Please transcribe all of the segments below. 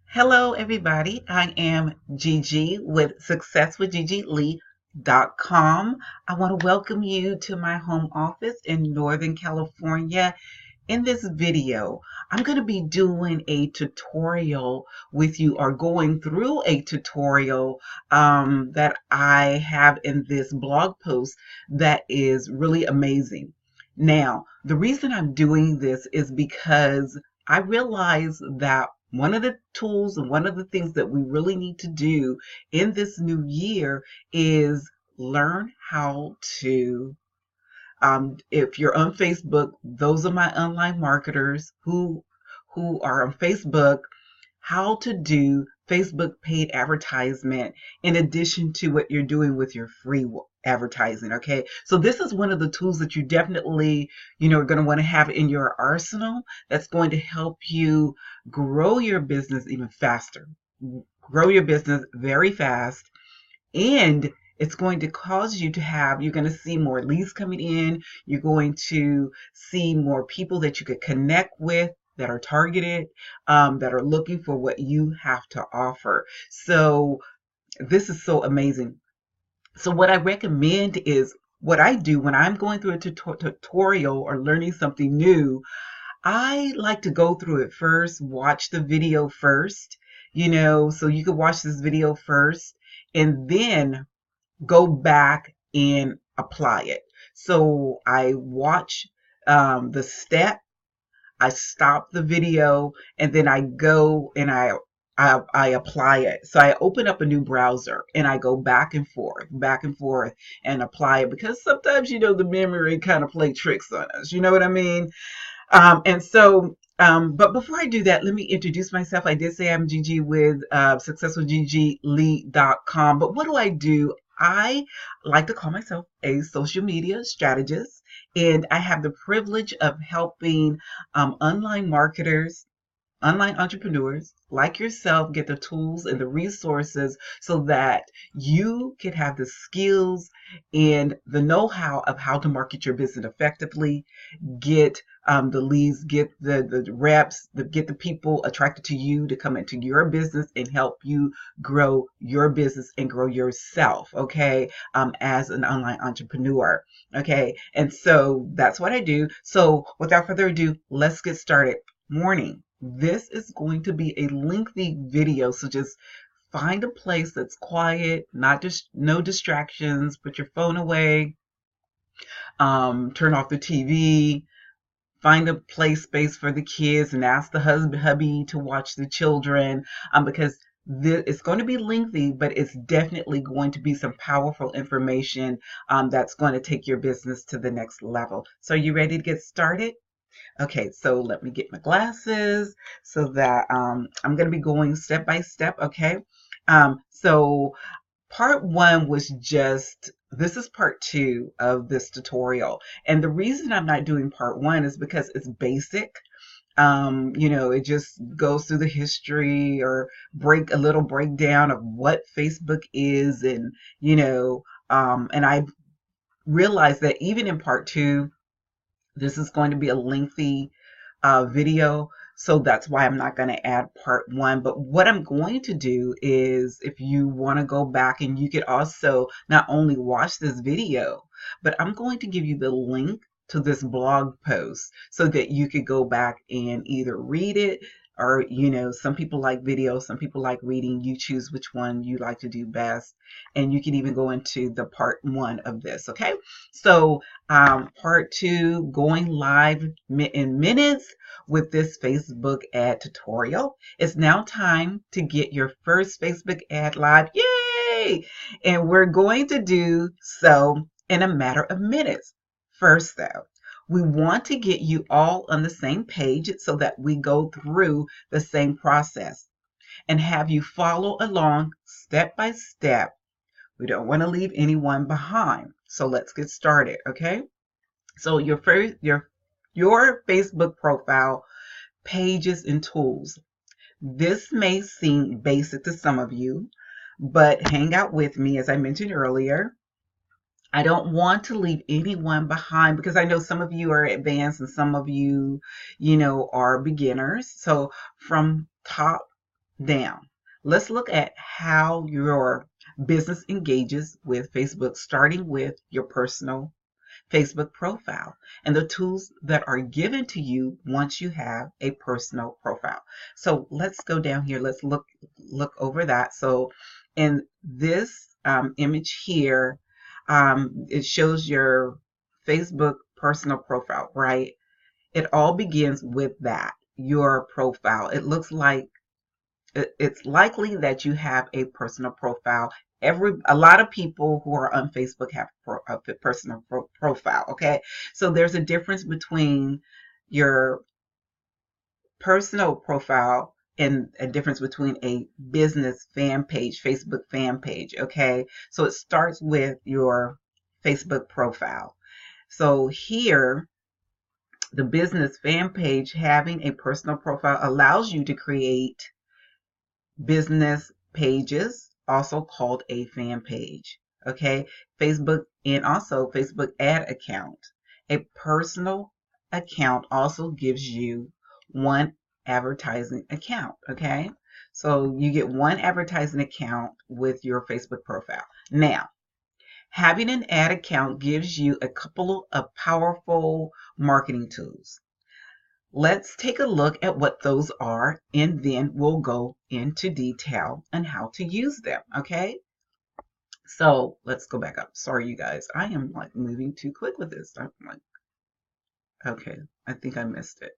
Hello, everybody. I am Gigi with successwithgigilee.com. I want to welcome you to my home office in Northern California. In this video, I'm going to be doing a tutorial with you or going through a tutorial that I have in this blog post that is really amazing. Now, the reason I'm doing this is because I realize that one of the tools and one of the things that we really need to do in this new year is learn how to if you're on Facebook, those are my online marketers who are on Facebook, how to do Facebook paid advertisement in addition to what you're doing with your free advertising. Okay, so this is one of the tools that you definitely are going to want to have in your arsenal that's going to help you grow your business even faster, grow your business very fast, and it's going to cause you to you're going to see more leads coming in. You're going to see more people that you could connect with that are targeted, that are looking for what you have to offer. So this is so amazing. So what I recommend is what I do when I'm going through a tutorial or learning something new. I like to go through it first, watch the video first, so you could watch this video first and then go back and apply it. So I watch the step, I stop the video, and then I go and I apply it. So I open up a new browser and I go back and forth and apply it because sometimes, the memory kind of play tricks on us. You know what I mean? But before I do that, let me introduce myself. I did say I'm Gigi with successfulgigilee.com. But what do I do? I like to call myself a social media strategist, and I have the privilege of helping online marketers, online entrepreneurs like yourself get the tools and the resources so that you can have the skills and the know-how of how to market your business effectively, get the leads, get the reps, get the people attracted to you to come into your business and help you grow your business and grow yourself, okay, as an online entrepreneur, okay? And so that's what I do. So without further ado, let's get started. Warning, this is going to be a lengthy video, so just find a place that's quiet, not just no distractions, put your phone away, turn off the TV, find a play space for the kids and ask the hubby to watch the children, because it's going to be lengthy, but it's definitely going to be some powerful information that's going to take your business to the next level. So are you ready to get started? Okay, so let me get my glasses so that I'm going to be going step by step, okay? So part one was this is part two of this tutorial. And the reason I'm not doing part one is because it's basic. It just goes through the history or a little breakdown of what Facebook is. And I realized that even in part two, this is going to be a lengthy video. So that's why I'm not going to add part one. But what I'm going to do is, if you want to go back, and you could also not only watch this video, but I'm going to give you the link to this blog post so that you could go back and either read it, or, some people like video, some people like reading. You choose which one you like to do best. And you can even go into the part one of this. Okay. So part two, going live in minutes with this Facebook ad tutorial. It's now time to get your first Facebook ad live. Yay! And we're going to do so in a matter of minutes. First, though, we want to get you all on the same page so that we go through the same process and have you follow along step by step. We don't want to leave anyone behind. So let's get started, okay? So your Facebook profile, pages and tools. This may seem basic to some of you, but hang out with me. As I mentioned earlier, I don't want to leave anyone behind because I know some of you are advanced and some of you, are beginners. So from top down. Let's look at how your business engages with Facebook, starting with your personal Facebook profile and the tools that are given to you once you have a personal profile. So let's go down here. Let's look over that. So in this image here, it shows your Facebook personal profile, right? It all begins with that, your profile. It looks like it's likely that you have a personal profile. A lot of people who are on Facebook have a personal profile. Okay, so there's a difference between your personal profile and a difference between a business fan page, Facebook fan page. Okay, so it starts with your Facebook profile. So here, the business fan page, having a personal profile allows you to create business pages, also called a fan page. Okay, Facebook and also Facebook ad account. A personal account also gives you one advertising account. Okay, so you get one advertising account with your Facebook profile. Now, having an ad account gives you a couple of powerful marketing tools. Let's take a look at what those are, and then we'll go into detail on how to use them, okay? So let's go back up. Sorry, you guys. I am like moving too quick with this. I'm like, okay, I think I missed it.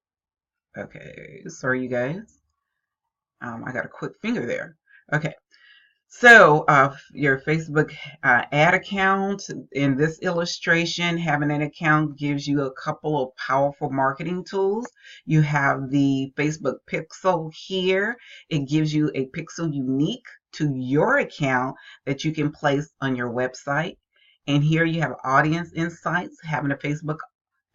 Okay, sorry, you guys. I got a quick finger there. Okay, so your Facebook ad account, in this illustration, having an account gives you a couple of powerful marketing tools. You have the Facebook pixel here. It gives you a pixel unique to your account that you can place on your website. And here you have audience insights. Having a Facebook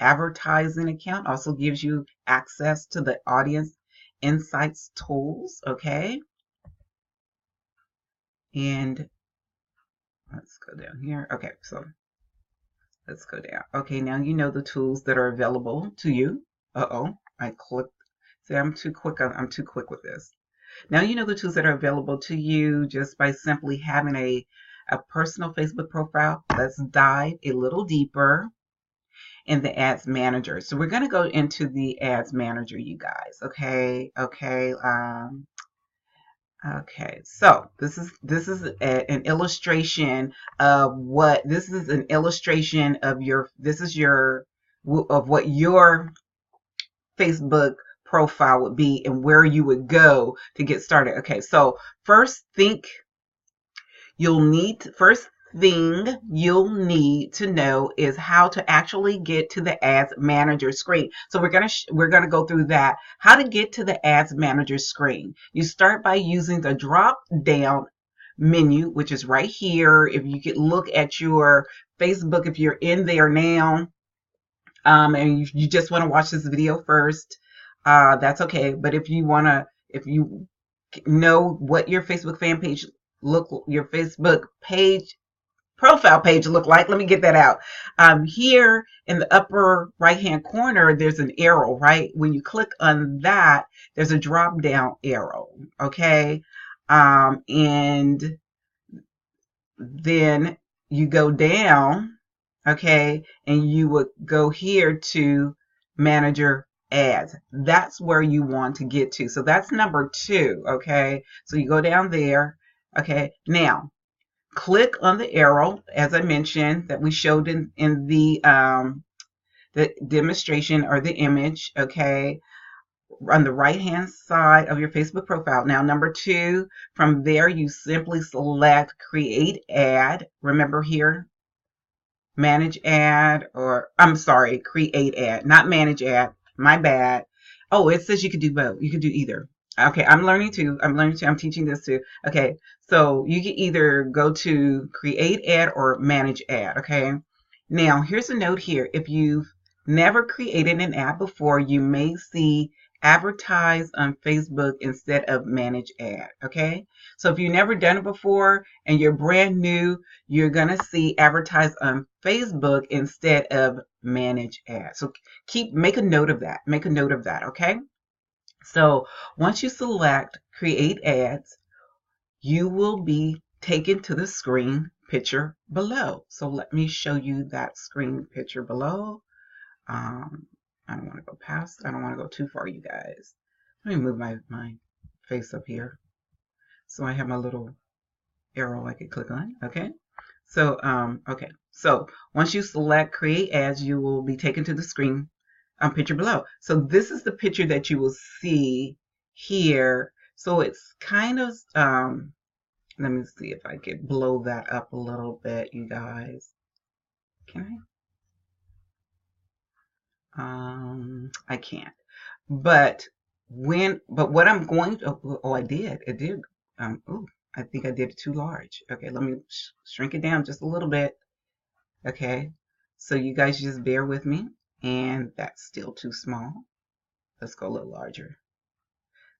advertising account also gives you access to the audience insights tools, okay? And let's go down here. Okay, so let's go down. Okay, now you know the tools that are available to you. Uh-oh, I clicked. See, I'm too quick. I'm too quick with this. Now you know the tools that are available to you just by simply having a personal Facebook profile. Let's dive a little deeper in the Ads Manager. So we're going to go into the Ads Manager, you guys. Okay, okay. Okay, so this is an illustration of what this is an illustration of your of what your Facebook profile would be and where you would go to get started. Okay, so first thing you'll need to know is how to actually get to the Ads Manager screen. So we're gonna go through that. How to get to the Ads Manager screen. You start by using the drop down menu, which is right here. If you could look at your Facebook, if you're in there now, and you just want to watch this video first, that's okay. But if you know what your Facebook fan page your Facebook page profile page look like. Let me get that out. Here in the upper right hand corner, there's an arrow, right? When you click on that, there's a drop down arrow, okay? And then you go down, okay? And you would go here to Manager Ads. That's where you want to get to. So that's number 2, okay? So you go down there, okay? Now, click on the arrow, as I mentioned, that we showed in the demonstration or the image, okay, on the right-hand side of your Facebook profile. Now, number 2, from there, you simply select Create Ad. Remember here, Manage Ad, or I'm sorry, Create Ad, not Manage Ad. My bad. Oh, it says you could do both. You could do either. Okay, I'm learning too. I'm teaching this too. Okay, so you can either go to Create Ad or Manage Ad. Okay, now here's a note here. If you've never created an ad before, you may see Advertise on Facebook instead of Manage Ad. Okay, so if you've never done it before and you're brand new, you're gonna see Advertise on Facebook instead of Manage Ad. So make a note of that. Make a note of that. Okay. So once you select create ads, you will be taken to the screen picture below. So let me show you that screen picture below. I don't want to go past, I don't want to go too far, you guys. Let me move my face up here so I have my little arrow I could click on. Okay. So, okay. So once you select create ads, you will be taken to the screen picture below. So this is the picture that you will see here. So it's kind of, let me see if I could blow that up a little bit, you guys. Can I? I can't. But what I'm going to, oh, I did. It did. Oh, I think I did it too large. Okay, let me shrink it down just a little bit. Okay, so you guys just bear with me. And that's still too small. Let's go a little larger.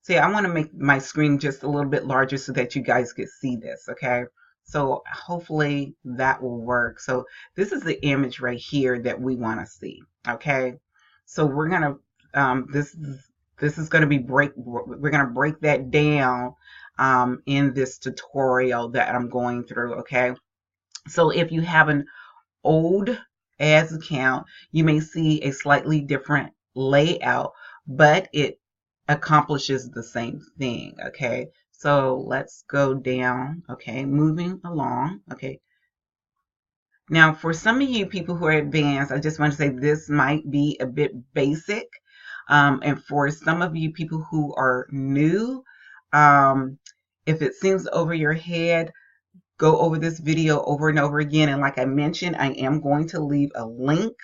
See, I want to make my screen just a little bit larger so that you guys could see this, okay? So hopefully that will work. So this is the image right here that we want to see, okay? So we're going to, this is going to be we're going to break that down in this tutorial that I'm going through, okay? So if you have an old ads account, you may see a slightly different layout, but it accomplishes the same thing. Okay, so let's go down. Okay, moving along. Okay, now for some of you people who are advanced, I just want to say this might be a bit basic, and for some of you people who are new, if it seems over your head, go over this video over and over again. And like I mentioned, I am going to leave a link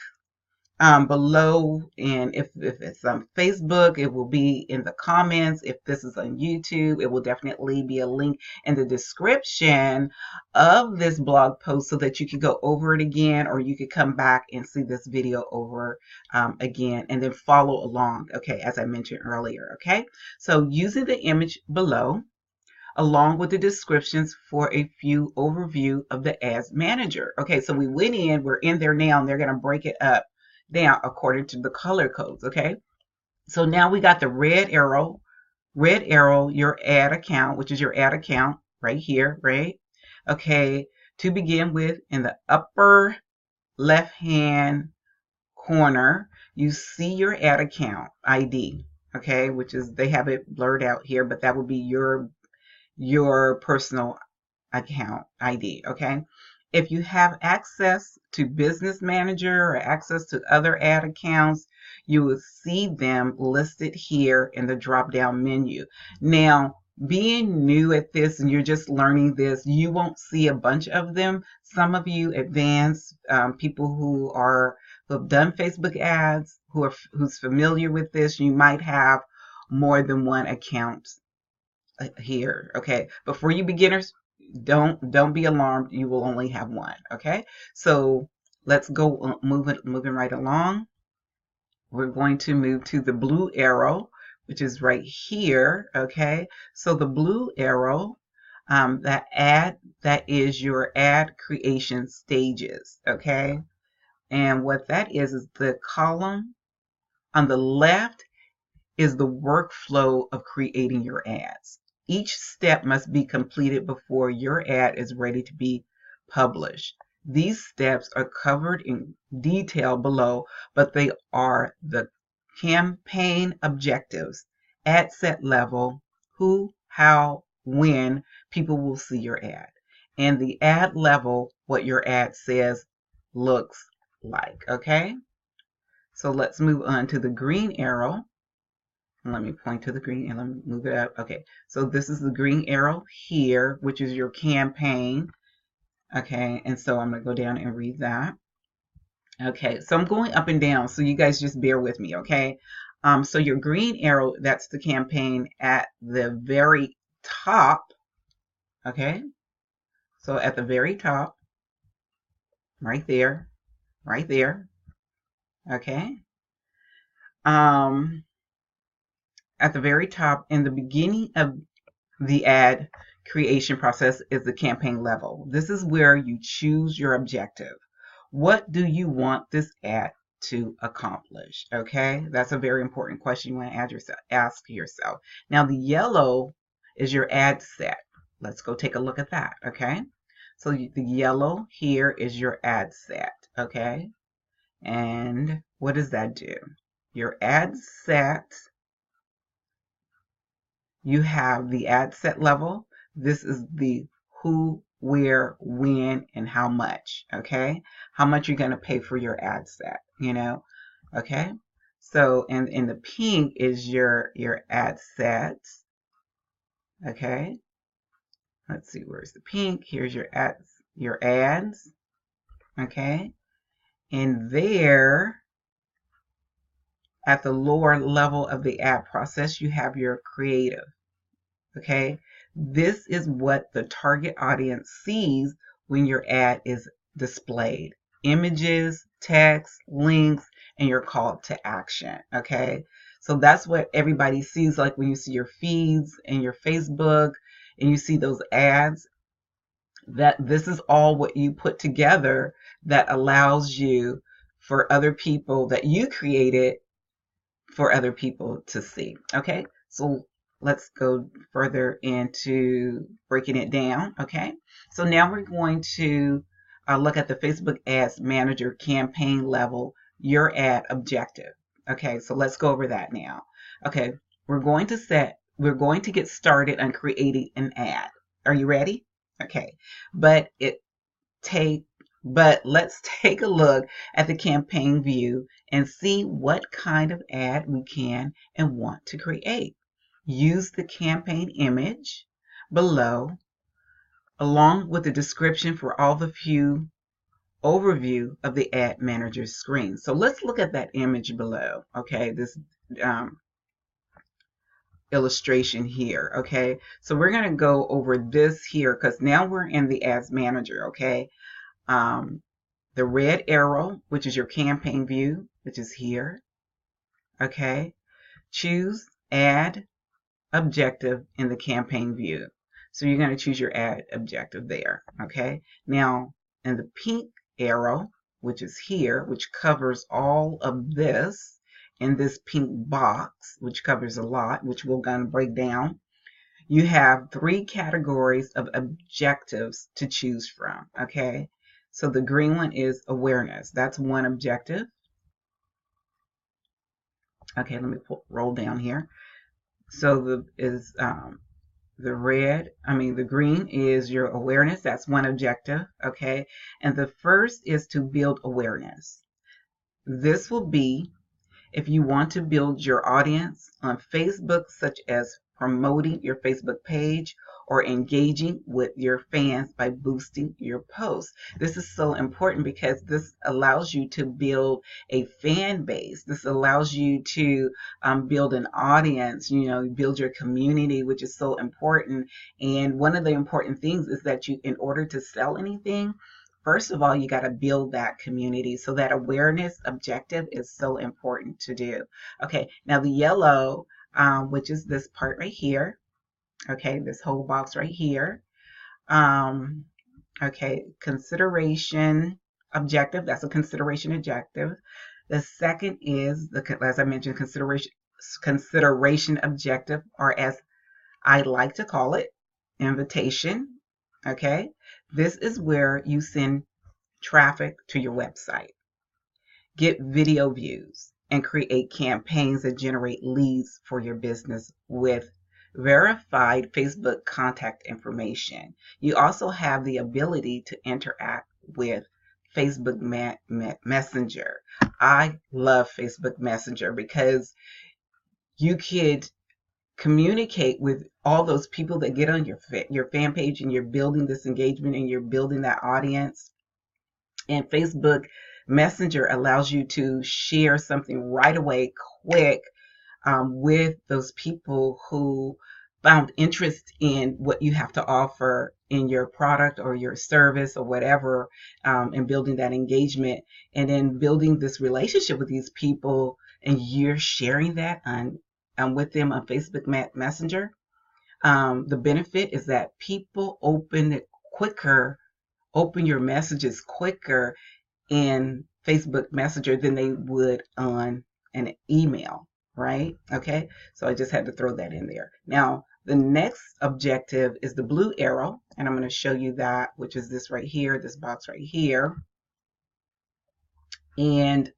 below. And if it's on Facebook, it will be in the comments. If this is on YouTube, it will definitely be a link in the description of this blog post so that you can go over it again, or you could come back and see this video over again and then follow along. Okay, as I mentioned earlier. Okay, so using the image below, along with the descriptions for a few overview of the ads manager. Okay, so we went in, we're in there now, and they're going to break it up down according to the color codes. Okay, so now we got the red arrow, your ad account, which is your ad account right here, right? Okay, to begin with, in the upper left hand corner, you see your ad account ID. Okay, which is, they have it blurred out here, but that would be your personal account ID, okay? If you have access to Business Manager or access to other ad accounts, you will see them listed here in the drop-down menu. Now, being new at this and you're just learning this, you won't see a bunch of them. Some of you advanced people who have done Facebook ads, who's familiar with this, you might have more than one account here. Okay, but for you beginners, don't be alarmed, you will only have one. Okay, so let's go moving right along. We're going to move to the blue arrow, which is right here. Okay, so the blue arrow, that is your ad creation stages. Okay, and what that is the column on the left is the workflow of creating your ads. Each step must be completed before your ad is ready to be published. These steps are covered in detail below, but they are the campaign objectives, ad set level, who, how, when people will see your ad, and the ad level, what your ad says, looks like. Okay, so let's move on to the green arrow. Let me point to the green and let me move it up. Okay, so this is the green arrow here, which is your campaign. Okay, and so I'm going to go down and read that. Okay, so I'm going up and down, so you guys just bear with me, okay? So your green arrow, that's the campaign at the very top. Okay, so at the very top, right there, right there. Okay. At the very top, in the beginning of the ad creation process, is the campaign level. This is where you choose your objective. What do you want this ad to accomplish? Okay, that's a very important question you want to ask yourself. Now, the yellow is your ad set. Let's go take a look at that, okay? So the yellow here is your ad set, okay? And what does that do? Your ad set, you have the ad set level. This is the who, where, when, and how much, okay? How much you're going to pay for your ad set, okay? So, and in the pink is your ad sets, okay? Let's see, where's the pink? Here's your ads, okay? And there, at the lower level of the ad process, you have your creative, okay? This is what the target audience sees when your ad is displayed. Images, text, links, and your call to action, okay? So that's what everybody sees, like when you see your feeds and your Facebook and you see those ads, that this is all what you put together that allows you for other people that you created for other people to see. Okay, so let's go further into breaking it down. Okay, so now we're going to look at the Facebook Ads Manager campaign level, your ad objective. Okay, so let's go over that now. Okay, we're going to get started on creating an ad. Are you ready? Okay, but let's take a look at the campaign view and see what kind of ad we can and want to create. Use the campaign image below along with the description for all the view overview of the ad manager screen. So let's look at that image below. Okay, this illustration here. Okay, so we're going to go over this here because now we're in the ads manager. Okay, the red arrow, which is your campaign view, which is here. Okay, choose ad objective in the campaign view. So you're going to choose your ad objective there. Okay, now in the pink arrow, which is here, which covers all of this, in this pink box, which covers a lot, which we're going to break down, you have 3 categories of objectives to choose from. Okay, so the green one is awareness. That's one objective. Okay, let me roll down here. So the green is your awareness. That's one objective. Okay, and the first is to build awareness. This will be if you want to build your audience on Facebook, such as promoting your Facebook page or engaging with your fans by boosting your posts. This is so important because this allows you to build a fan base. This allows you to build an audience, build your community, which is so important. And one of the important things is that in order to sell anything, first of all, you got to build that community. So that awareness objective is so important to do. Okay, now the yellow, which is this part right here. Okay, this whole box right here. Okay, consideration objective. That's a consideration objective. The second is, as I mentioned, consideration objective, or as I like to call it, invitation. Okay, this is where you send traffic to your website, get video views, and create campaigns that generate leads for your business with verified Facebook contact information. You also have the ability to interact with Facebook Messenger. I love Facebook Messenger because you could communicate with all those people that get on your fan page, and you're building this engagement and you're building that audience. And Facebook Messenger allows you to share something right away, quick, with those people who found interest in what you have to offer in your product or your service or whatever, and building that engagement, and then building this relationship with these people, and you're sharing that with them on Facebook Messenger. The benefit is that people open your messages quicker in Facebook Messenger than they would on an email, right? Okay, so I just had to throw that in there. Now, The next objective is the blue arrow, and I'm going to show you that, which is this right here, this box right here. And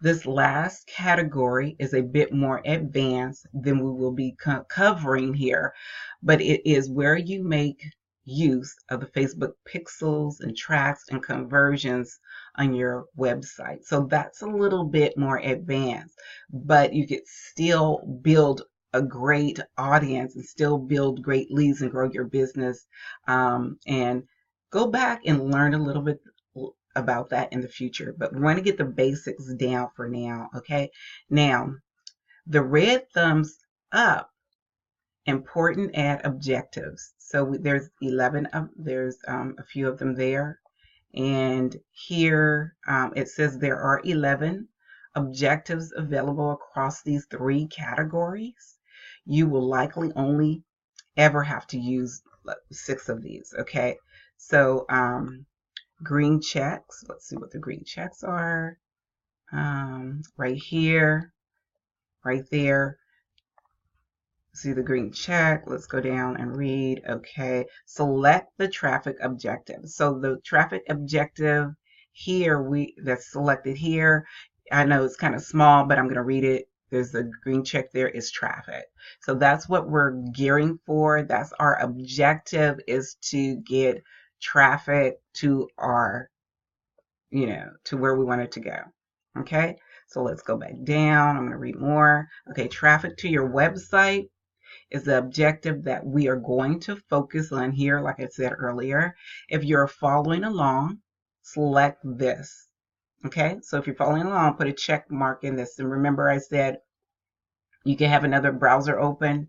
this last category is a bit more advanced than we will be covering here, but it is where you make use of the Facebook pixels and tracks and conversions on your website. So that's a little bit more advanced, but you could still build a great audience and still build great leads and grow your business, and go back and learn a little bit about that in the future, but we want to get the basics down for now. Okay, now the red thumbs up, important ad objectives. So there's 11 of, there's a few of them there, and here it says there are 11 objectives available across these 3 categories. You will likely only ever have to use 6 of these. Okay, so green checks. Let's see what the green checks are. Right here, right there. See the green check. Let's go down and read. Okay, select the traffic objective. So the traffic objective here, that's selected here. I know it's kind of small, but I'm going to read it. There's the green check there, is traffic. So that's what we're gearing for. That's our objective, is to get traffic to our, to where we want it to go. Okay, so let's go back down. I'm going to read more. Okay, traffic to your website is the objective that we are going to focus on here, like I said earlier. If you're following along, select this. Okay, so if you're following along, put a check mark in this. And remember, I said you can have another browser open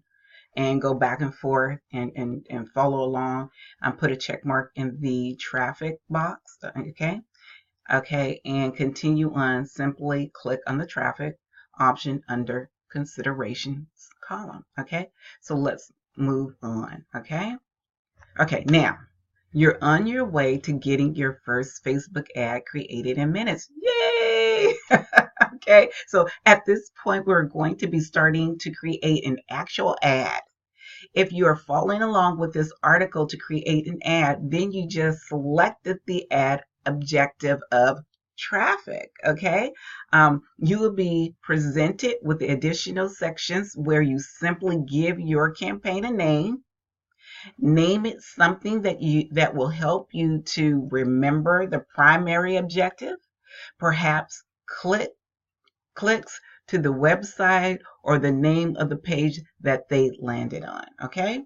and go back and forth and follow along, and put a check mark in the traffic box. Okay, and continue on. Simply click on the traffic option under considerations column. Okay, so let's move on. Okay, now you're on your way to getting your first Facebook ad created in minutes. Yay! Okay, so at this point, we're going to be starting to create an actual ad. If you are following along with this article to create an ad, then you just selected the ad objective of traffic. Okay, you will be presented with the additional sections where you simply give your campaign a name. Name it something that will help you to remember the primary objective. Perhaps clicks to the website or the name of the page that they landed on. Okay,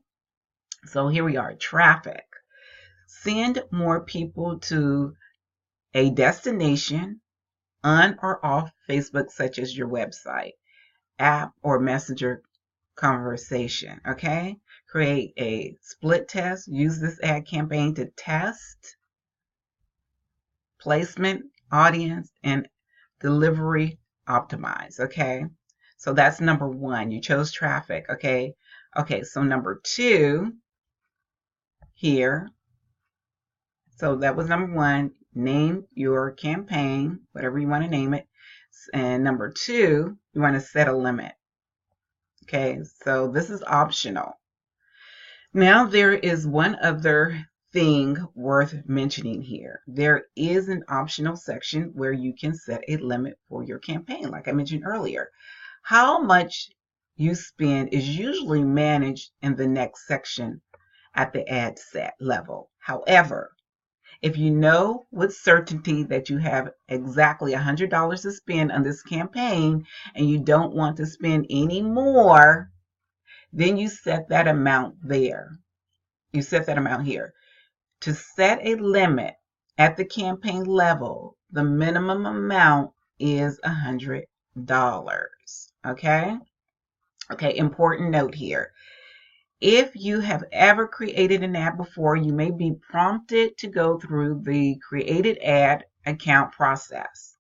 so here we are. Traffic. Send more people to a destination on or off Facebook, such as your website, app, or messenger conversation. Okay, create a split test. Use this ad campaign to test placement, audience, and delivery optimize. Okay, so that's number 1. You chose traffic. Okay, so number 2 here. So that was number 1. Name your campaign, whatever you want to name it. And number 2, you want to set a limit. Okay, so this is optional. Now there is one other thing worth mentioning here. There is an optional section where you can set a limit for your campaign, like I mentioned earlier. How much you spend is usually managed in the next section at the ad set level. However, if you know with certainty that you have exactly $100 to spend on this campaign and you don't want to spend any more, then you set that amount there. You set that amount here. To set a limit at the campaign level, the minimum amount is $100. Okay? Okay, important note here. If you have ever created an ad before, you may be prompted to go through the created ad account process.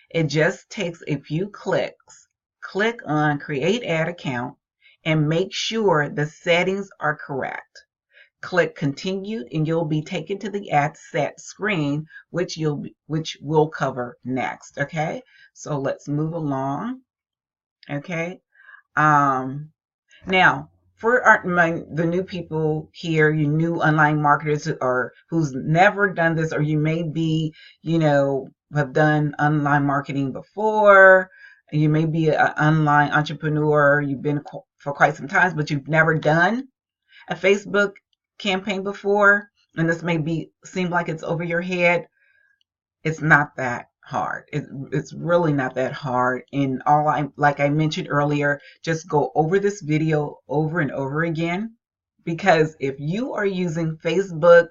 It just takes a few clicks. Click on Create Ad Account and make sure the settings are correct. Click Continue and you'll be taken to the ad set screen, which we'll cover next. Okay, so let's move along. Okay, now for the new people here, you new online marketers or who's never done this, or you may be, have done online marketing before. You may be an online entrepreneur. You've been for quite some time, but you've never done a Facebook campaign before, and this may seem like it's over your head. It's not that hard. It's really not that hard. And like I mentioned earlier, just go over this video over and over again. Because if you are using Facebook,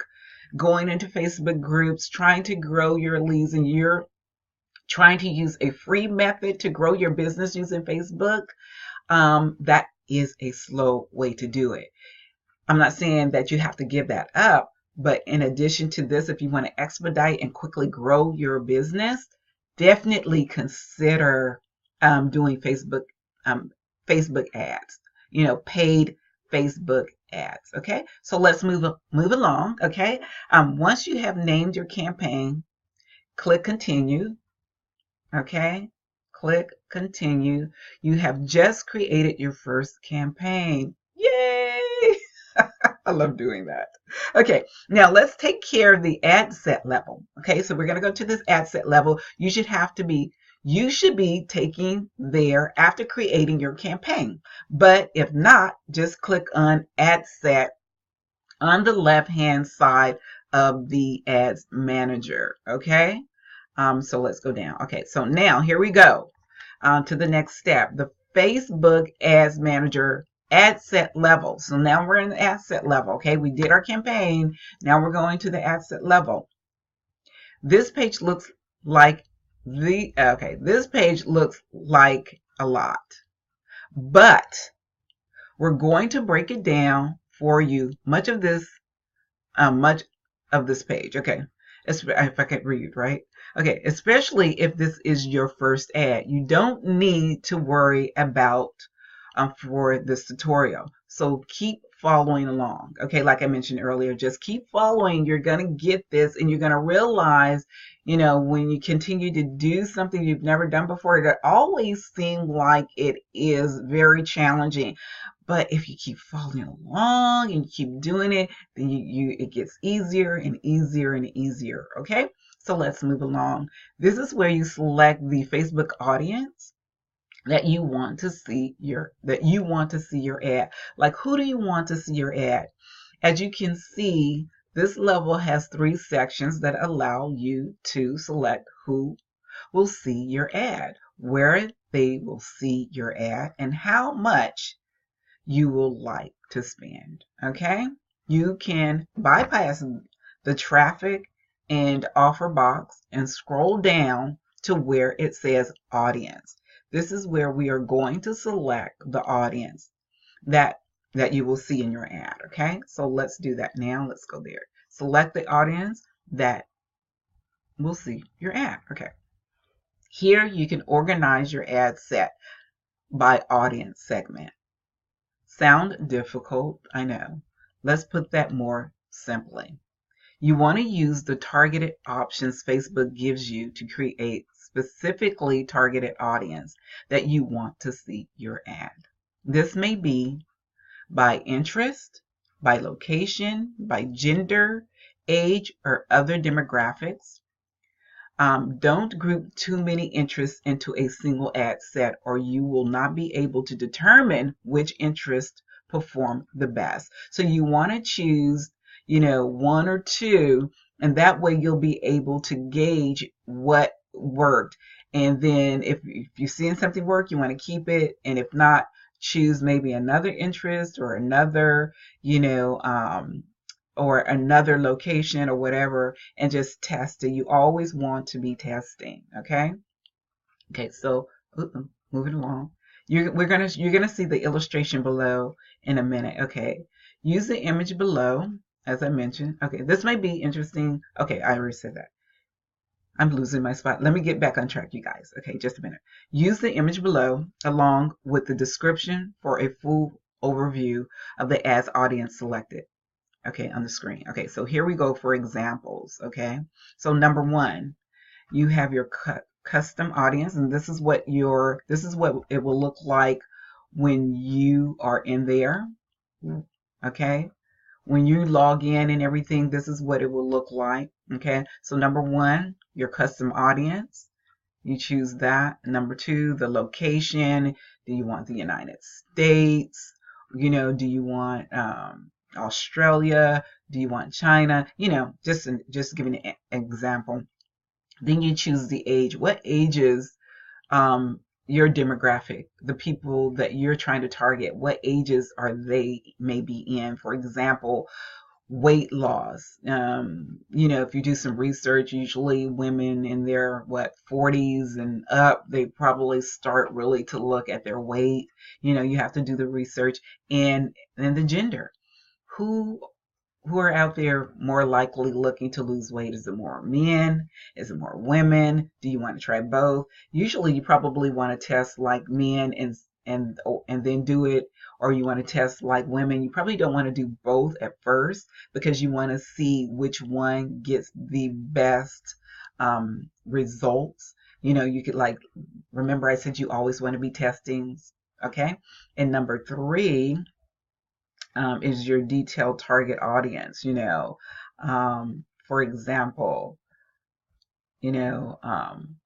going into Facebook groups, trying to grow your leads, and you're trying to use a free method to grow your business using Facebook, that is a slow way to do it. I'm not saying that you have to give that up, but in addition to this, if you want to expedite and quickly grow your business, definitely consider doing Facebook ads, paid Facebook ads. Okay, so let's move along. Okay, once you have named your campaign, click continue. Okay, click continue. You have just created your first campaign. Yay! I love doing that. Okay, now let's take care of the ad set level. Okay, so we're going to go to this ad set level. You should be taking there after creating your campaign. But if not, just click on ad set on the left hand side of the ads manager. Okay, so let's go down. Okay, so now here we go to the next step, the Facebook ads manager ad set level. So now we're in the ad set level. Okay, we did our campaign. Now we're going to the ad set level. This page looks like this page looks like a lot, but we're going to break it down for you. Much of this page. Okay, if I could read right. Okay, especially if this is your first ad, you don't need to worry about for this tutorial. So keep following along. Okay, like I mentioned earlier, just keep following. You're going to get this, and you're going to realize, when you continue to do something you've never done before, it always seems like it is very challenging. But if you keep following along and you keep doing it, then it gets easier and easier and easier. Okay, so let's move along. This is where you select the Facebook audience that you want to see your ad. Like, who do you want to see your ad? As you can see, this level has 3 sections that allow you to select who will see your ad, where they will see your ad, and how much you will like to spend. Okay, you can bypass the traffic and offer box and scroll down to where it says audience. This is where we are going to select the audience that you will see in your ad. Okay, so let's do that now. Let's go there. Select the audience that will see your ad. Okay, here you can organize your ad set by audience segment. Sound difficult? I know. Let's put that more simply. You want to use the targeted options Facebook gives you to create specifically targeted audience that you want to see your ad. This may be by interest, by location, by gender, age, or other demographics. Don't group too many interests into a single ad set, or you will not be able to determine which interests perform the best. So you want to choose, 1 or 2, and that way you'll be able to gauge what worked. And then if you're seeing something work, you want to keep it, and if not, choose maybe another interest or another, or another location or whatever, and just test it. You always want to be testing. Okay, so moving along, you're gonna see the illustration below in a minute. Okay, use the image below, as I mentioned. Okay, this may be interesting. Okay, I already said that. I'm losing my spot. Let me get back on track, you guys. Okay, just a minute. Use the image below along with the description for a full overview of the ads audience selected. Okay, on the screen. Okay, so here we go for examples. Okay, so number 1, you have your custom audience, and this is what it will look like when you are in there. Okay. When you log in and everything, this is what it will look like. Okay. So number one, your custom audience. You choose that. Number two, the location. Do you want the United States? Do you want Australia? Do you want China? Just giving an example. Then you choose the age. What ages your demographic, the people that you're trying to target, what ages are they maybe in? For example, weight loss. If you do some research, usually women in their 40s and up, they probably start really to look at their weight. You have to do the research, and then the gender. Who who are out there more likely looking to lose weight? Is it more men? Is it more women? Do you want to try both? Usually you probably want to test like men and then do it, or you want to test like women. You probably don't want to do both at first because you want to see which one gets the best results. You could remember I said you always want to be testing, okay? And number three, is your detailed target audience. For example, you know, um,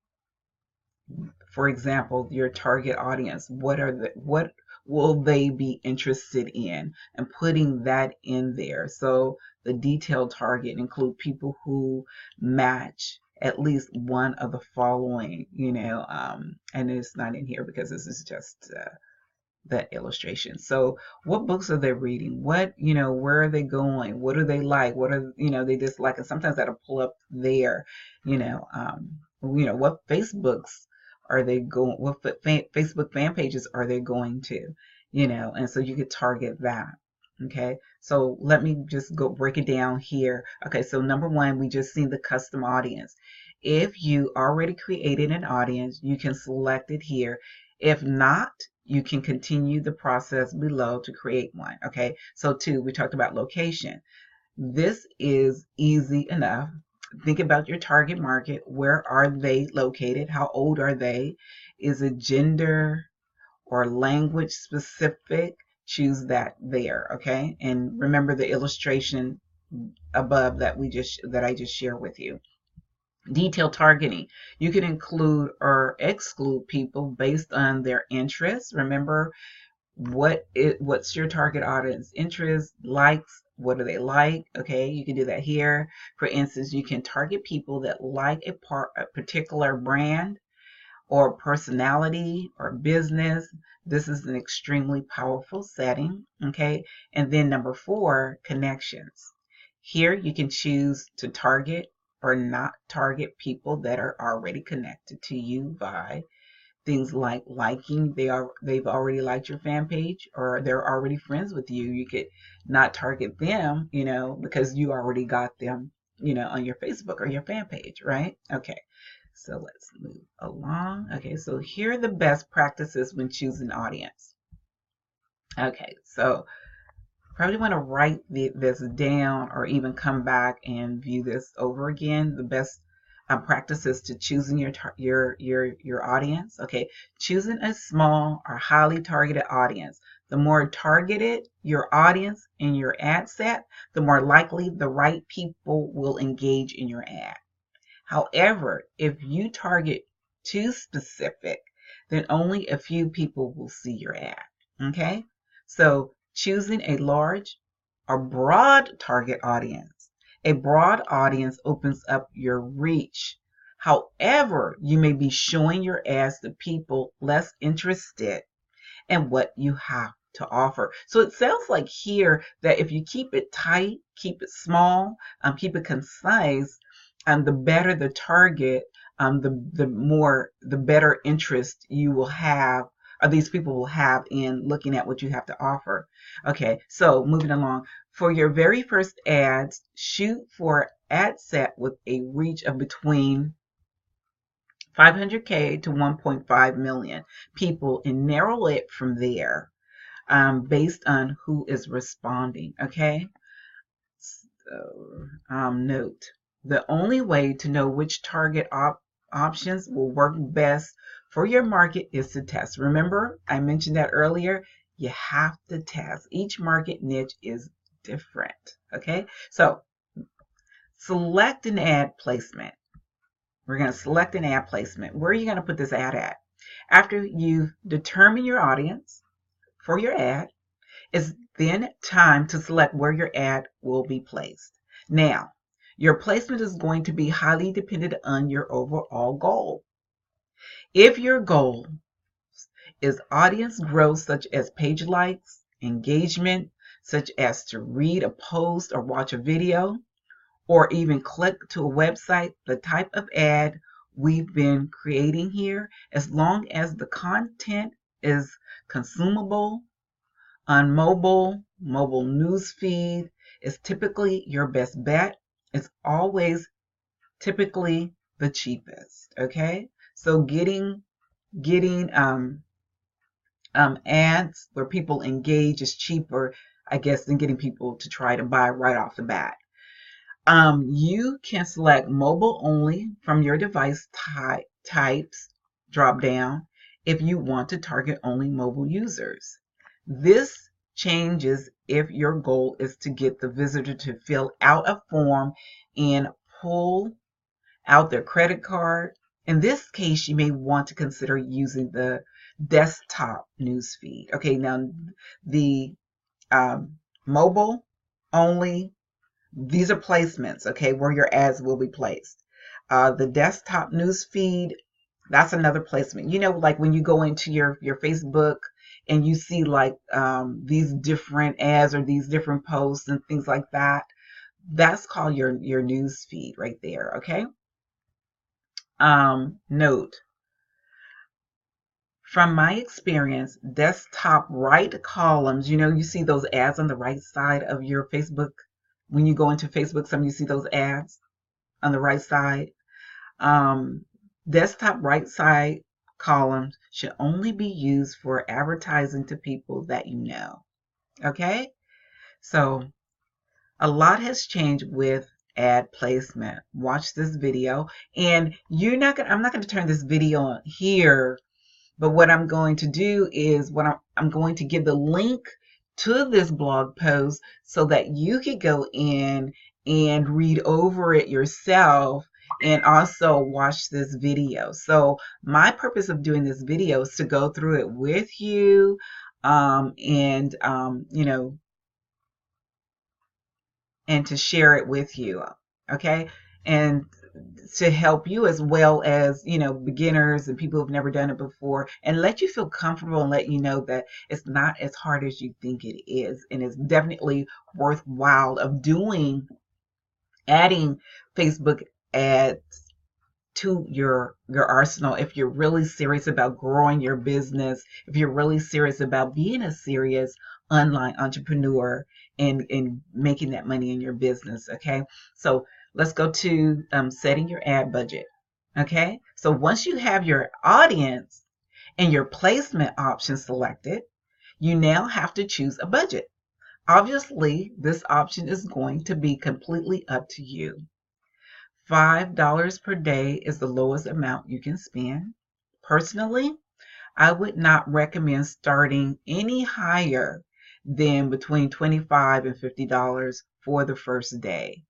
your target audience. What will they be interested in, and putting that in there. So the detailed target include people who match at least one of the following. And it's not in here because this is just that illustration. So what books are they reading? Where are they going? What do they like? What are, they dislike? And sometimes that'll pull up there, what Facebooks are they going, what Facebook fan pages are they going to, and so you could target that. Okay, so let me just go break it down here. Okay, so number one, we just seen the custom audience. If you already created an audience, you can select it here. If not, you can continue the process below to create one. Okay, so two, we talked about location. This is easy enough. Think about your target market. Where are they located? How old are they? Is it gender or language specific? Choose that there. Okay, and remember the illustration above that I just shared with you. Detailed targeting. You can include or exclude people based on their interests. Remember what's your target audience interest, likes, what do they like? Okay, you can do that here. For instance, you can target people that like a particular brand or personality or business. This is an extremely powerful setting. Okay, and then number four, connections. Here you can choose to target or not target people that are already connected to you by things like liking. They've already liked your fan page, or they're already friends with you. You could not target them, because you already got them, on your Facebook or your fan page, right? Okay, so let's move along. Okay, so here are the best practices when choosing audience. Okay, so probably want to write this down or even come back and view this over again. The best practices to choosing your audience. Okay, choosing a small or highly targeted audience. The more targeted your audience and your ad set, the more likely the right people will engage in your ad. However, if you target too specific, then only a few people will see your ad. Okay, so choosing a large or broad target audience. A broad audience opens up your reach. However, you may be showing your ads to people less interested in what you have to offer. So it sounds like here that if you keep it tight, keep it small, keep it concise, the better the target, the better interest you will have, or these people will have in looking at what you have to offer. Okay, so moving along. For your very first ads, shoot for ad set with a reach of between 500K to 1.5 million people, and narrow it from there based on who is responding. Okay, so note, the only way to know which target options will work best for your market is to test. Remember, I mentioned that earlier. You have to test. Each market niche is different. Okay, so select an ad placement. We're going to select an ad placement. Where are you going to put this ad at? After you've determined your audience for your ad, it's then time to select where your ad will be placed. Now, your placement is going to be highly dependent on your overall goal. If your goal is audience growth, such as page likes, engagement, such as to read a post or watch a video, or even click to a website, the type of ad we've been creating here, as long as the content is consumable on mobile news feed, is typically your best bet. It's always typically the cheapest. Okay, so getting ads where people engage is cheaper, I guess, than getting people to try to buy right off the bat. You can select mobile only from your device types drop down if you want to target only mobile users. This changes if your goal is to get the visitor to fill out a form and pull out their credit card. In this case, you may want to consider using the desktop newsfeed. Okay, now the mobile only, these are placements, okay, where your ads will be placed. The desktop news feed, that's another placement. You know, like when you go into your Facebook and you see like these different ads or these different posts and things like that, that's called your news feed right there, okay? Note, from my experience, desktop right columns, you know, you see those ads on the right side of your Facebook. When you go into Facebook, some you see those ads on the right side. Desktop right side columns should only be used for advertising to people that you know. Okay? So a lot has changed with ad placement. Watch this video, and I'm not going to turn this video on here, but what I'm going to do is I'm going to give the link to this blog post so that you can go in and read over it yourself and also watch this video. So my purpose of doing this video is to go through it with you, you know, and to share it with you, okay? And to help you as well as, you know, beginners and people who've never done it before, and let you feel comfortable and let you know that it's not as hard as you think it is, and it's definitely worthwhile of doing, adding Facebook ads to your arsenal if you're really serious about growing your business, if you're really serious about being a serious online entrepreneur and making that money in your business. Okay, so let's go to setting your ad budget. Okay, so once you have your audience and your placement options selected, you now have to choose a budget. Obviously, this option is going to be completely up to you. $5 per day is the lowest amount you can spend. Personally, I would not recommend starting any higher than between $25 and $50 for the first day.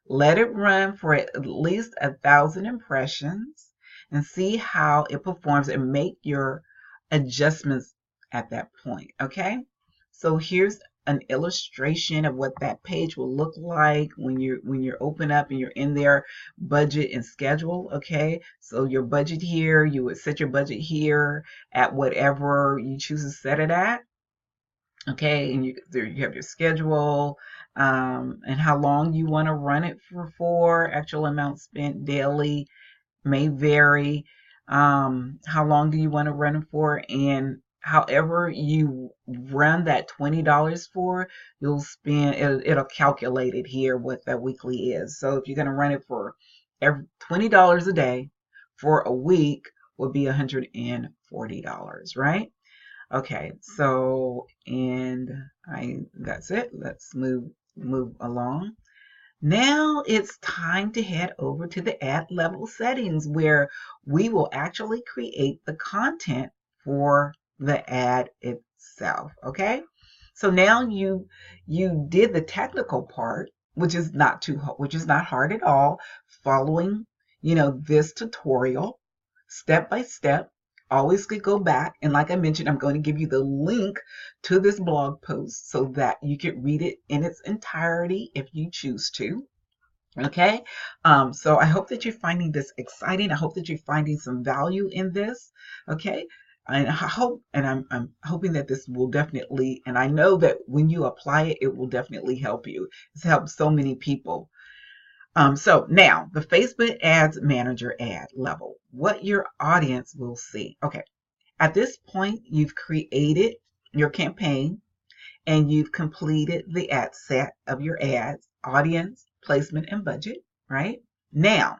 Let it run for at least 1,000 impressions and see how it performs and make your adjustments at that point, okay? So here's an illustration of what that page will look like when you're open up and you're in their budget and schedule. Okay, so your budget here, you would set your budget here at whatever you choose to set it at. Okay, and you have your schedule, and how long you want to run it for. Actual amount spent daily may vary. How long do you want to run it for? And however you run that $20 for, you'll spend, it'll calculate it here what that weekly is. So if you're going to run it for $20 a day for a week, would be $140, right? Okay, so that's it. Let's move along. Now it's time to head over to the ad level settings, where we will actually create the content for the ad itself. Okay, so now you did the technical part, which is not hard at all, following this tutorial step by step. Always could go back, and like I mentioned, I'm going to give you the link to this blog post so that you can read it in its entirety if you choose to. Okay, so I hope that you're finding this exciting. I hope that you're finding some value in this. Okay, and I'm hoping that this will definitely, and I know that when you apply it, it will definitely help you. It's helped so many people. So now the Facebook Ads Manager ad level, what your audience will see. Okay, at this point, you've created your campaign and you've completed the ad set of your ads, audience, placement, and budget, right? Now,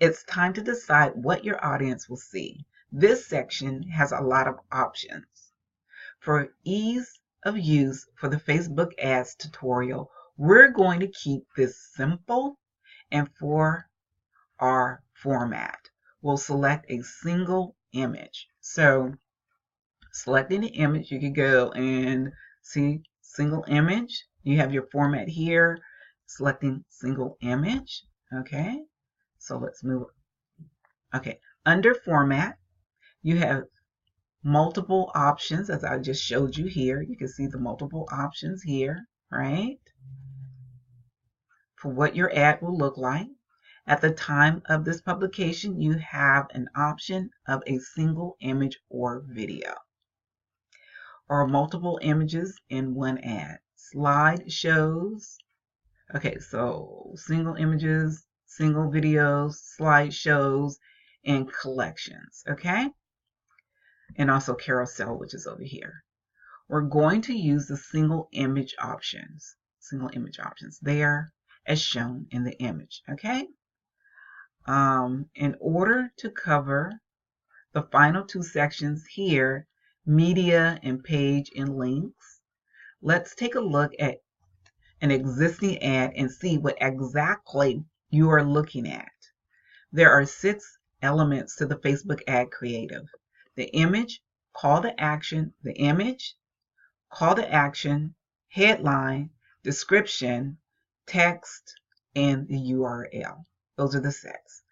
it's time to decide what your audience will see. This section has a lot of options. For ease of use for the Facebook ads tutorial, we're going to keep this simple, and for our format, we'll select a single image. So selecting the image, you can go and see single image. You have your format here, selecting single image. Okay, so let's move. Okay, under format, you have multiple options as I just showed you here. You can see the multiple options here, right? For what your ad will look like. At the time of this publication, you have an option of a single image or video, or multiple images in one ad. Slide shows. Okay, so single images, single videos, slideshows, and collections. Okay, and also carousel, which is over here. We're going to use the single image options. Single image options there as shown in the image. Okay. In order to cover the final two sections here, media and page and links, let's take a look at an existing ad and see what exactly you are looking at. There are 6 elements to the Facebook ad creative: the image, call to action, the image, call to action, headline, description, text, and the URL. Those are the 6.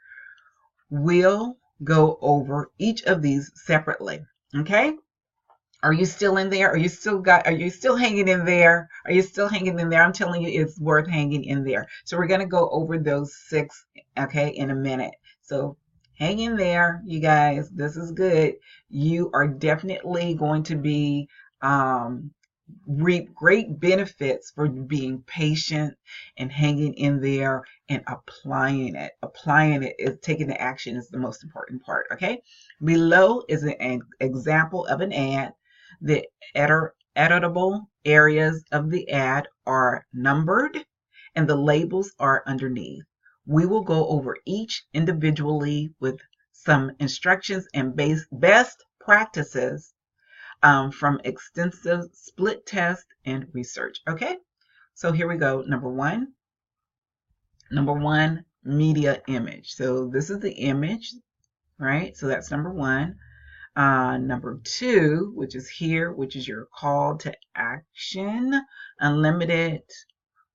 We'll go over each of these separately. Okay? Are you still in there? Are you still hanging in there? Are you still hanging in there? I'm telling you, it's worth hanging in there. So we're going to go over those 6, okay, in a minute. So hang in there, you guys. This is good. You are definitely going to be reap great benefits for being patient and hanging in there and applying it. Taking the action is the most important part. Okay. Below is an example of an ad. The editable areas of the ad are numbered and the labels are underneath. We will go over each individually with some instructions and best practices from extensive split test and research. Okay, so here we go. Number one, media image. So this is the image, right? So that's number 1. Number 2, which is here, which is your call to action, unlimited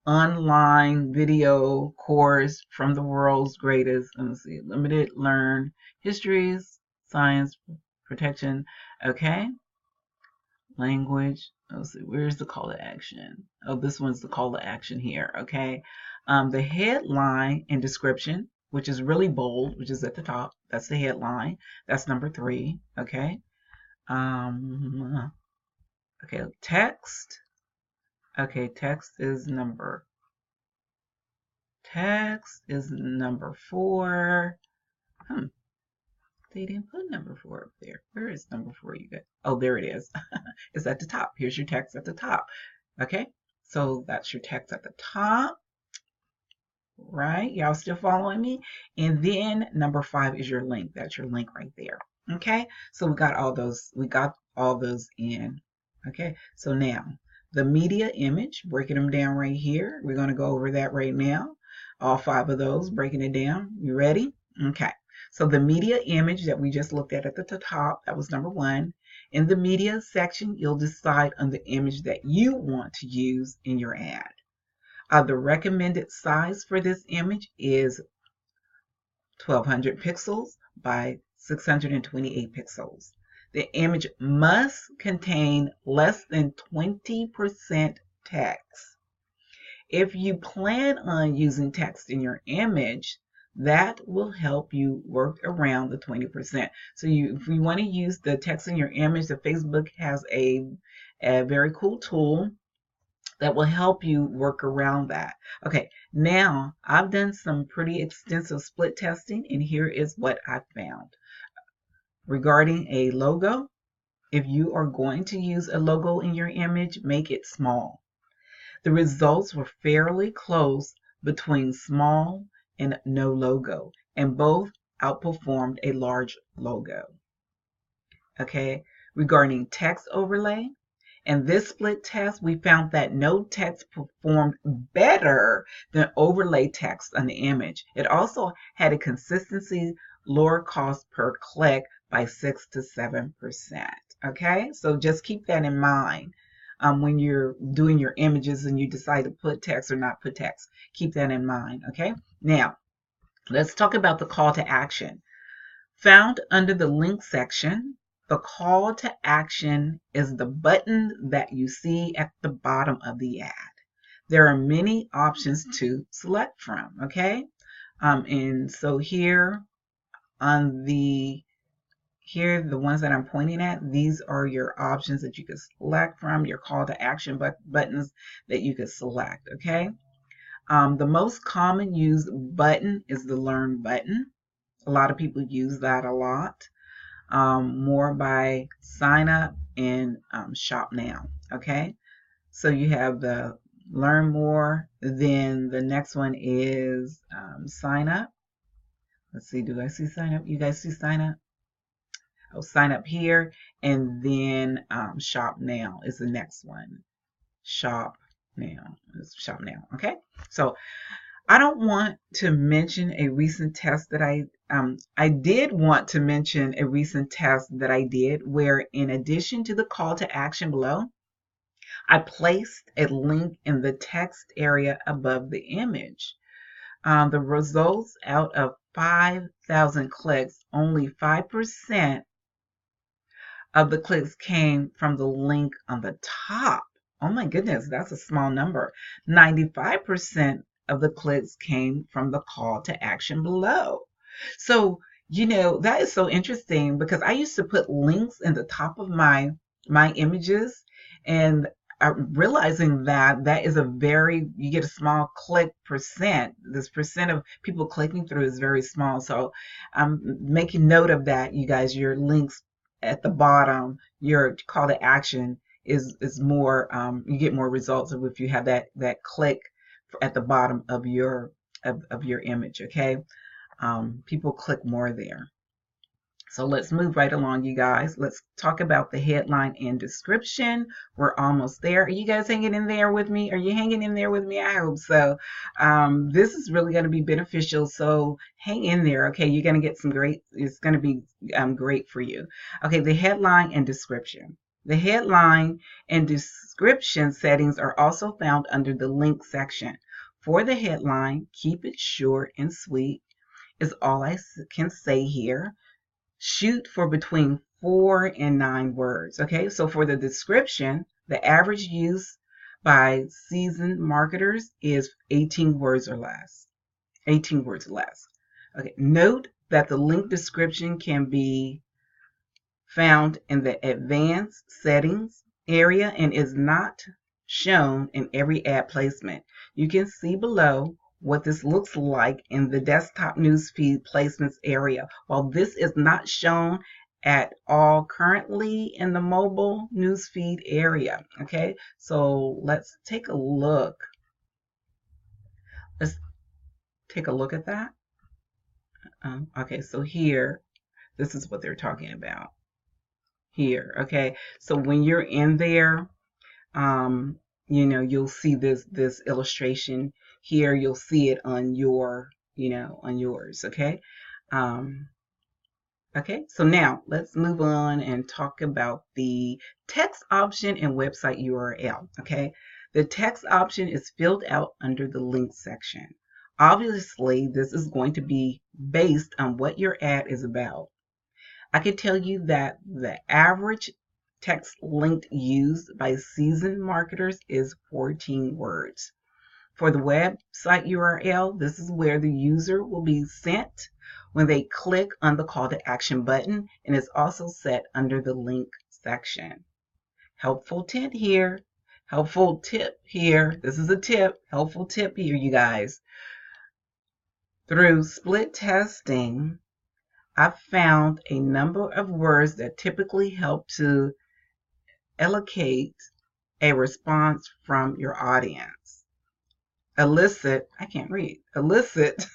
online video course from the world's greatest, let's see, limited learn histories, science, protection. Okay, language. Let's see, where's the call to action? Oh, this one's the call to action here. Okay, the headline and description, which is really bold, which is at the top. That's the headline. That's number 3. Okay. Okay, text. Okay, text is number 4. They didn't put number 4 up there. Where is number 4, you guys? Oh, there it is. It's at the top. Here's your text at the top. Okay, so that's your text at the top. Right? Y'all still following me? And then number 5 is your link. That's your link right there. Okay, so we got all those in. Okay, so now the media image, breaking them down right here. We're going to go over that right now. All 5 of those, breaking it down. You ready? Okay, so the media image that we just looked at the top, that was number 1. In the media section, you'll decide on the image that you want to use in your ad. The recommended size for this image is 1200 pixels by 628 pixels. The image must contain less than 20% text. If you plan on using text in your image, that will help you work around the 20%. So if you want to use the text in your image, the Facebook has a very cool tool that will help you work around that. Okay, now I've done some pretty extensive split testing, and here is what I found. Regarding a logo, if you are going to use a logo in your image, make it small. The results were fairly close between small and no logo, and both outperformed a large logo. Okay, regarding text overlay, in this split test, we found that no text performed better than overlay text on the image. It also had a consistency lower cost per click by 6 to 7%. Okay, so just keep that in mind when you're doing your images and you decide to put text or not put text. Keep that in mind. Okay, now let's talk about the call to action. Found under the link section, the call to action is the button that you see at the bottom of the ad. There are many options to select from, okay? And so here on the ones that I'm pointing at, these are your options that you can select from, your call to action buttons that you could select, okay? The most common used button is the Learn button. A lot of people use that a lot. More by sign up and shop now. Okay, so you have the learn more, then the next one is sign up. Let's see, do I see sign up? You guys see sign up? Oh, sign up here, and then shop now is the next one. Shop now. Shop now. Okay, so I don't want to mention a recent test that I did want to mention a recent test that I did where, in addition to the call to action below, I placed a link in the text area above the image. The results, out of 5,000 clicks, only 5% of the clicks came from the link on the top. Oh my goodness, that's a small number. 95% of the clicks came from the call to action below. So, that is so interesting because I used to put links in the top of my images, and I'm realizing that is you get a small click percent. This percent of people clicking through is very small. So I'm making note of that, you guys. Your links at the bottom, your call to action is more, you get more results if you have that click at the bottom of your image. Okay, people click more there. So let's move right along, you guys. Let's talk about the headline and description. We're almost there. Are you guys hanging in there with me? Are you hanging in there with me? I hope so. This is really going to be beneficial, so hang in there, okay? You're going to get it's going to be great for you. Okay, the headline and description. The headline and description settings are also found under the link section. For the headline, keep it short and sweet is all I can say here. Shoot for between 4 and 9 words. Okay, so for the description, the average use by seasoned marketers is 18 words or less. 18 words or less. Okay, note that the link description can be found in the advanced settings area and is not shown in every ad placement. You can see below what this looks like in the desktop newsfeed placements area. While this is not shown at all currently in the mobile newsfeed area. Okay, so let's take a look. Let's take a look at that. Okay, so here, this is what they're talking about here. Okay, so when you're in there, you'll see this illustration here. You'll see it on your, on yours. Okay. Okay, so now let's move on and talk about the text option and website URL. Okay, the text option is filled out under the link section. Obviously, this is going to be based on what your ad is about. I can tell you that the average text length used by seasoned marketers is 14 words. For the website URL, this is where the user will be sent when they click on the call to action button, and it's also set under the link section. Helpful tip here. Helpful tip here. This is a tip. Helpful tip here, you guys. Through split testing, I've found a number of words that typically help to elicit a response from your audience. I can't read. Elicit,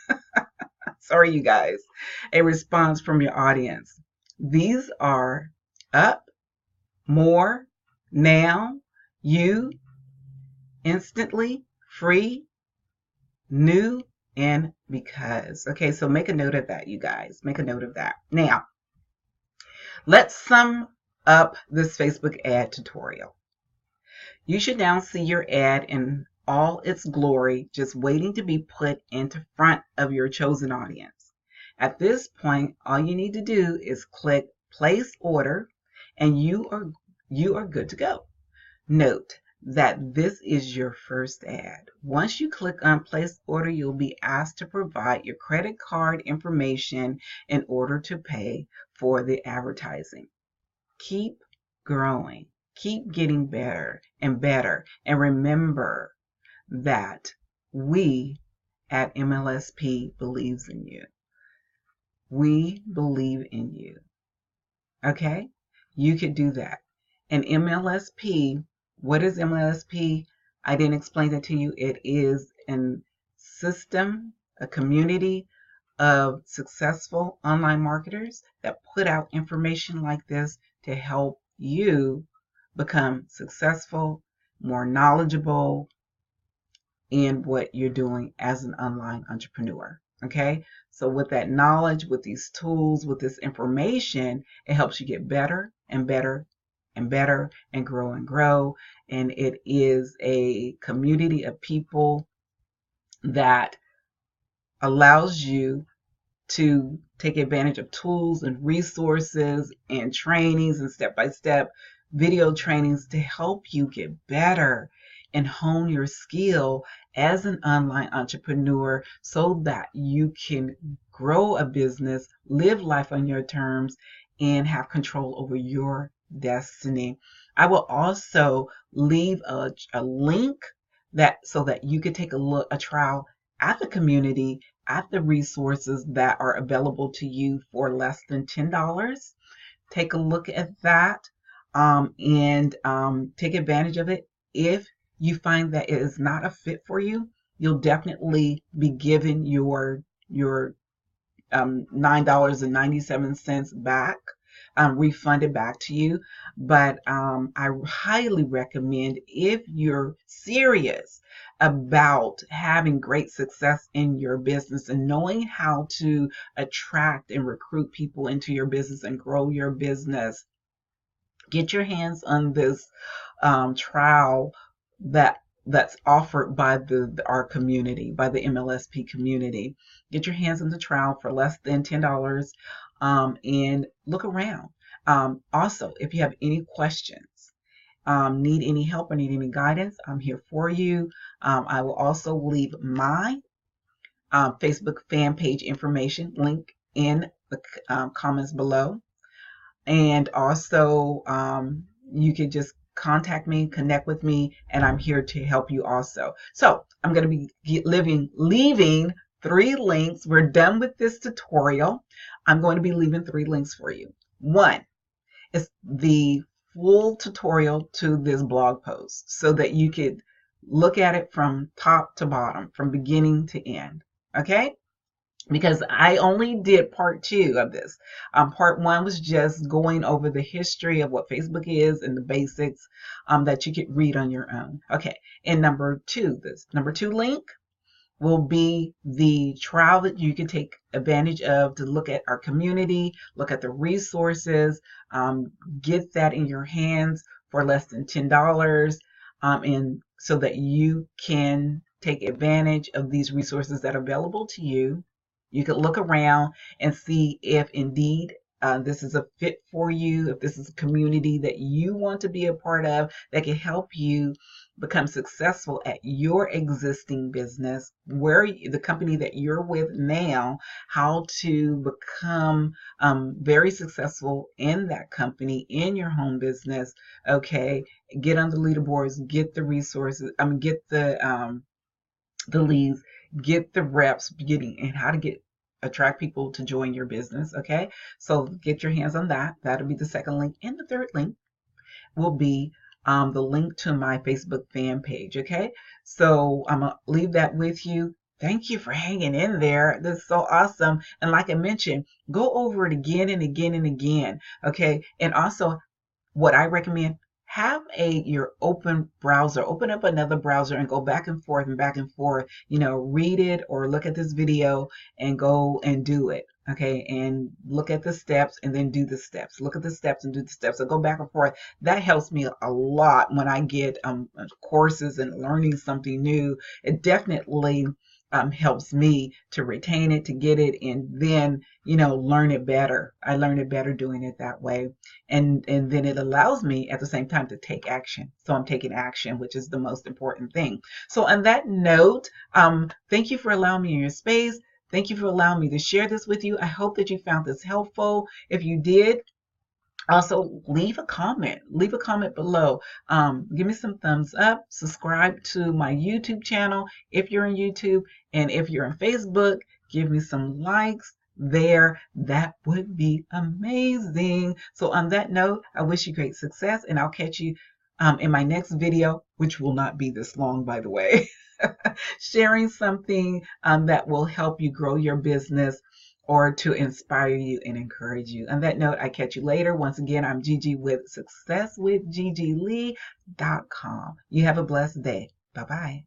sorry you guys, a response from your audience. These are up, more, now, you, instantly, free, new, and because. Okay, so make a note of that, you guys. Make a note of that. Now, let's sum up this Facebook ad tutorial. You should now see your ad in all its glory, just waiting to be put into front of your chosen audience. At this point, all you need to do is click place order and you are good to go. Note that this is your first ad. Once you click on place order, you'll be asked to provide your credit card information in order to pay for the advertising. Keep growing. Keep getting better and better. And remember that we at MLSP believes in you. We believe in you. Okay? You could do that. And MLSP, what is MLSP? I didn't explain that to you. It is a system, a community of successful online marketers that put out information like this to help you become successful, more knowledgeable in what you're doing as an online entrepreneur. Okay, so with that knowledge, with these tools, with this information, it helps you get better and better and better and grow and grow. And it is a community of people that allows you to take advantage of tools and resources and trainings and step-by-step video trainings to help you get better and hone your skill as an online entrepreneur so that you can grow a business, live life on your terms, and have control over your destiny. I will also leave a link so that you can take a trial at the community, at the resources that are available to you for less than $10. Take a look at that and take advantage of it. If you find that it is not a fit for you, you'll definitely be given your $9.97 back, refunded back to you. But I highly recommend, if you're serious about having great success in your business and knowing how to attract and recruit people into your business and grow your business, get your hands on this trial that's offered by our community, by the MLSP community. Get your hands on the trial for less than $10 and look around. Also, if you have any questions, need any help or need any guidance, I'm here for you. I will also leave my Facebook fan page information link in the comments below. And also, you can just contact me, connect with me, and I'm here to help you also. So I'm going to be leaving 3 links. We're done with this tutorial. I'm going to be leaving 3 links for you. One is the full tutorial to this blog post so that you could look at it from top to bottom, from beginning to end. Okay? Because I only did part 2 of this. Part 1 was just going over the history of what Facebook is and the basics that you could read on your own. Okay, and number 2 link will be the trial that you can take advantage of to look at our community, look at the resources, um, get that in your hands for less than $10, and so that you can take advantage of these resources that are available to you. You could look around and see if indeed this is a fit for you, if this is a community that you want to be a part of that can help you become successful at your existing business, where the company that you're with now, how to become very successful in that company, in your home business. Okay, get on the leaderboards, get the resources, get the leads, get the reps, getting and how to get attract people to join your business. Okay, so get your hands on that. That'll be the second link, and the third link will be the link to my Facebook fan page. Okay, so I'm gonna leave that with you. Thank you for hanging in there. This is so awesome. And like I mentioned, go over it again and again and again. Okay, and also what I recommend, have your open browser, open up another browser and go back and forth and back and forth, read it or look at this video and go and do it. Okay, and look at the steps and then do the steps. Look at the steps and do the steps. So go back and forth. That helps me a lot when I get courses and learning something new. It definitely helps me to retain it, to get it, and then learn it better. I learn it better doing it that way, and then it allows me at the same time to take action. So I'm taking action, which is the most important thing. So on that note, thank you for allowing me in your space. Thank you for allowing me to share this with you. I hope that you found this helpful. If you did, also leave a comment. Leave a comment below. Give me some thumbs up. Subscribe to my YouTube channel if you're on YouTube. And if you're on Facebook, give me some likes there. That would be amazing. So on that note, I wish you great success, and I'll catch you in my next video, which will not be this long, by the way. Sharing something that will help you grow your business or to inspire you and encourage you. On that note, I catch you later. Once again, I'm Gigi with successwithgigilee.com. You have a blessed day. Bye-bye.